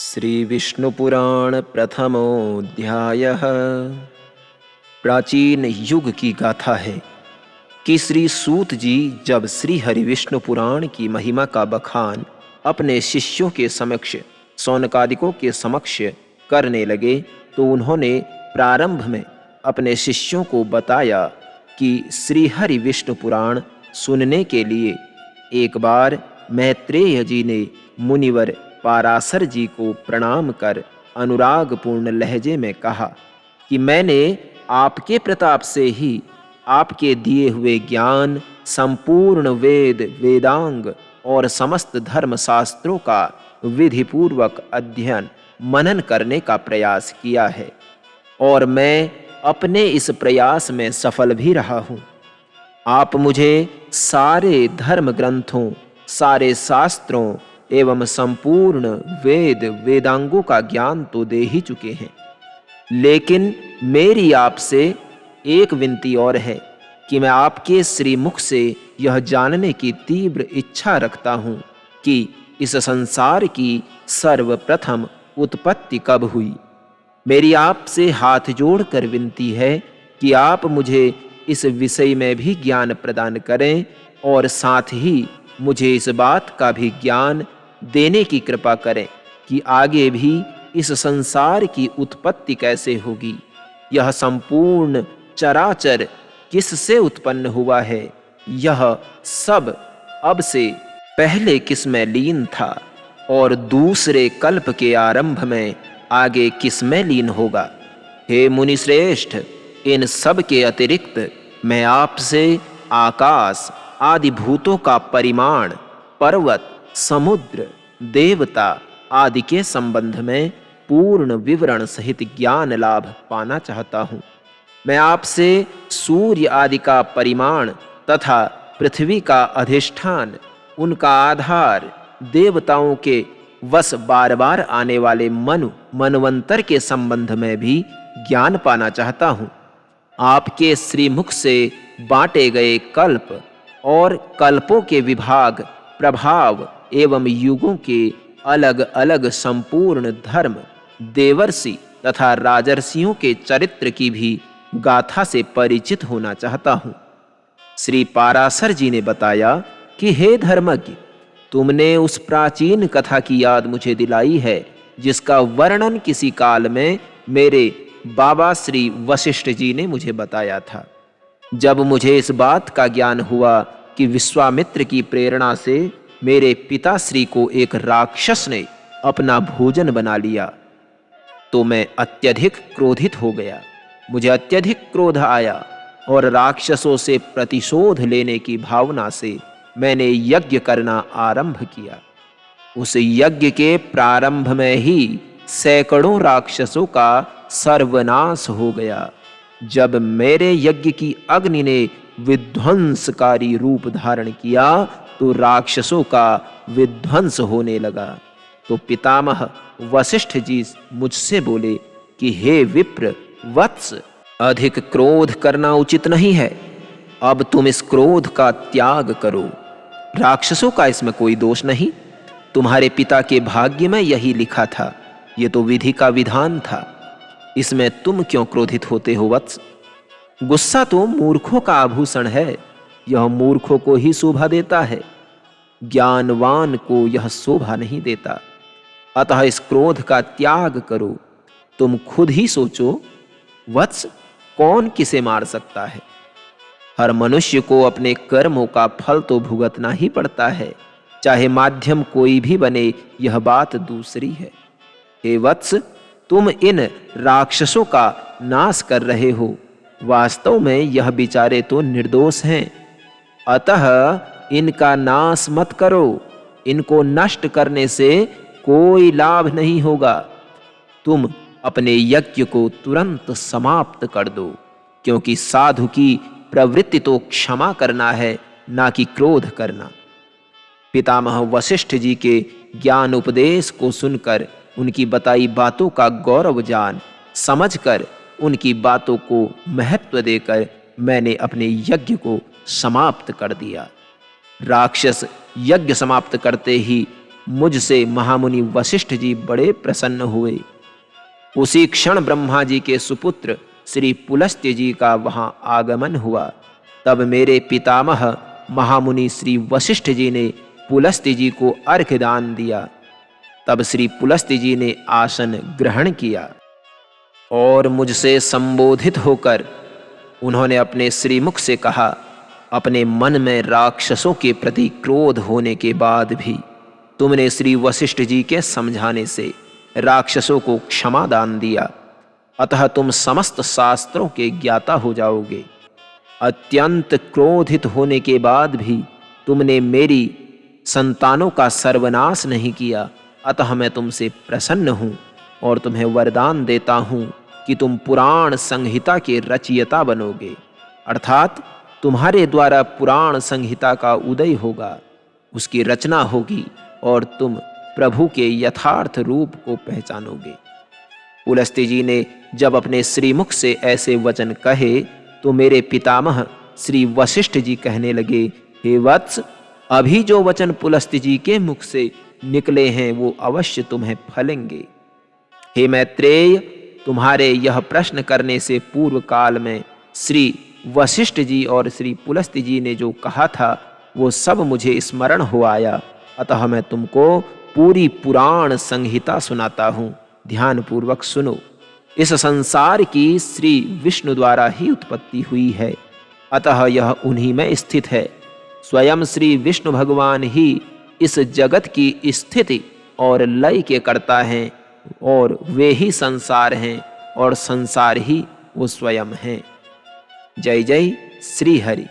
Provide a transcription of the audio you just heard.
श्री विष्णु पुराण प्रथमोऽध्यायः। प्राचीन युग की गाथा है कि श्री सूत जी जब श्री हरि विष्णु पुराण की महिमा का बखान अपने शिष्यों के समक्ष शौनकादिकों के समक्ष करने लगे तो उन्होंने प्रारंभ में अपने शिष्यों को बताया कि श्री हरि विष्णु पुराण सुनने के लिए एक बार मैत्रेय जी ने मुनिवर पाराशर जी को प्रणाम कर अनुरागपूर्ण लहजे में कहा कि मैंने आपके प्रताप से ही आपके दिए हुए ज्ञान, संपूर्ण वेद वेदांग और समस्त धर्म शास्त्रों का विधिपूर्वक अध्ययन मनन करने का प्रयास किया है और मैं अपने इस प्रयास में सफल भी रहा हूँ। आप मुझे सारे धर्म ग्रंथों, सारे शास्त्रों एवं संपूर्ण वेद वेदांगों का ज्ञान तो दे ही चुके हैं, लेकिन मेरी आपसे एक विनती और है कि मैं आपके श्रीमुख से यह जानने की तीव्र इच्छा रखता हूँ कि इस संसार की सर्वप्रथम उत्पत्ति कब हुई। मेरी आपसे हाथ जोड़कर विनती है कि आप मुझे इस विषय में भी ज्ञान प्रदान करें और साथ ही मुझे इस बात का भी ज्ञान देने की कृपा करें कि आगे भी इस संसार की उत्पत्ति कैसे होगी, यह संपूर्ण चराचर किससे उत्पन्न हुआ है, यह सब अब से पहले किस में लीन था और दूसरे कल्प के आरंभ में आगे किस में लीन होगा। हे मुनि श्रेष्ठ, इन सब के अतिरिक्त मैं आपसे आकाश आदि भूतों का परिमाण, पर्वत, समुद्र, देवता आदि के संबंध में पूर्ण विवरण सहित ज्ञान लाभ पाना चाहता हूँ। मैं आपसे सूर्य आदि का परिमाण तथा पृथ्वी का अधिष्ठान, उनका आधार, देवताओं के वश बार बार आने वाले मनवंतर के संबंध में भी ज्ञान पाना चाहता हूँ। आपके श्रीमुख से बांटे गए कल्प और कल्पों के विभाग, प्रभाव एवं युगों के अलग अलग संपूर्ण धर्म, देवर्षि तथा राजर्षियों के चरित्र की भी गाथा से परिचित होना चाहता हूँ। श्री पाराशर जी ने बताया कि हे धर्मज्ञ, तुमने उस प्राचीन कथा की याद मुझे दिलाई है जिसका वर्णन किसी काल में मेरे बाबा श्री वशिष्ठ जी ने मुझे बताया था। जब मुझे इस बात का ज्ञान हुआ कि विश्वामित्र की प्रेरणा से मेरे पिताश्री को एक राक्षस ने अपना भोजन बना लिया तो मैं अत्यधिक क्रोधित हो गया। मुझे अत्यधिक क्रोध आया और राक्षसों से प्रतिशोध लेने की भावना से मैंने यज्ञ करना आरंभ किया। उस यज्ञ के प्रारंभ में ही सैकड़ों राक्षसों का सर्वनाश हो गया। जब मेरे यज्ञ की अग्नि ने विध्वंसकारी रूप धारण किया तो राक्षसों का विध्वंस होने लगा। तो पितामह वशिष्ठ जी मुझसे बोले कि हे विप्र वत्स, अधिक क्रोध करना उचित नहीं है। अब तुम इस क्रोध का त्याग करो। राक्षसों का इसमें कोई दोष नहीं। तुम्हारे पिता के भाग्य में यही लिखा था। ये तो विधि का विधान था। इसमें तुम क्यों क्रोधित होते हो वत्स? गुस्सा तो मूर्खों का आभूषण है। यह मूर्खों को ही शोभा देता है, ज्ञानवान को यह शोभा नहीं देता। अतः इस क्रोध का त्याग करो। तुम खुद ही सोचो वत्स, कौन किसे मार सकता है? हर मनुष्य को अपने कर्मों का फल तो भुगतना ही पड़ता है, चाहे माध्यम कोई भी बने, यह बात दूसरी है। हे वत्स, तुम इन राक्षसों का नाश कर रहे हो। वास्तव में यह बेचारे तो निर्दोष हैं। अतः इनका नाश मत करो। इनको नष्ट करने से कोई लाभ नहीं होगा। तुम अपने यज्ञ को तुरंत समाप्त कर दो, क्योंकि साधु की प्रवृत्ति तो क्षमा करना है, ना कि क्रोध करना। पितामह वशिष्ठ जी के ज्ञान उपदेश को सुनकर, उनकी बताई बातों का गौरव जान समझकर, उनकी बातों को महत्व देकर मैंने अपने यज्ञ को समाप्त कर दिया। राक्षस यज्ञ समाप्त करते ही मुझसे महामुनि वशिष्ठ जी बड़े प्रसन्न हुए। उसी क्षण ब्रह्मा जी के सुपुत्र श्री पुलस्त्य जी का वहां आगमन हुआ। तब मेरे पितामह महामुनि श्री वशिष्ठ जी ने पुलस्त्य जी को अर्घ्य दान दिया। तब श्री पुलस्त्य जी ने आसन ग्रहण किया और मुझसे संबोधित होकर उन्होंने अपने श्रीमुख से कहा, अपने मन में राक्षसों के प्रति क्रोध होने के बाद भी तुमने श्री वशिष्ठ जी के समझाने से राक्षसों को क्षमा दान दिया, अतः तुम समस्त शास्त्रों के ज्ञाता हो जाओगे। अत्यंत क्रोधित होने के बाद भी तुमने मेरी संतानों का सर्वनाश नहीं किया, अतः मैं तुमसे प्रसन्न हूँ और तुम्हें वरदान देता हूँ कि तुम पुराण संहिता के रचयिता बनोगे, अर्थात तुम्हारे द्वारा पुराण संहिता का उदय होगा, उसकी रचना होगी और तुम प्रभु के यथार्थ रूप को पहचानोगे। पुलस्त्य जी ने जब अपने श्रीमुख से ऐसे वचन कहे तो मेरे पितामह श्री वशिष्ठ जी कहने लगे, हे वत्स, अभी जो वचन पुलस्त्य जी के मुख से निकले हैं वो अवश्य तुम्हें फलेंगे। हे मैत्रेय, तुम्हारे यह प्रश्न करने से पूर्व काल में श्री वशिष्ठ जी और श्री पुलस्त्य जी ने जो कहा था वो सब मुझे स्मरण हो आया, अतः मैं तुमको पूरी पुराण संहिता सुनाता हूँ, ध्यानपूर्वक सुनो। इस संसार की श्री विष्णु द्वारा ही उत्पत्ति हुई है, अतः यह उन्हीं में स्थित है। स्वयं श्री विष्णु भगवान ही इस जगत की स्थिति और लय के कर्ता हैं और वे ही संसार हैं और संसार ही वो स्वयं हैं। जय जय श्री हरि।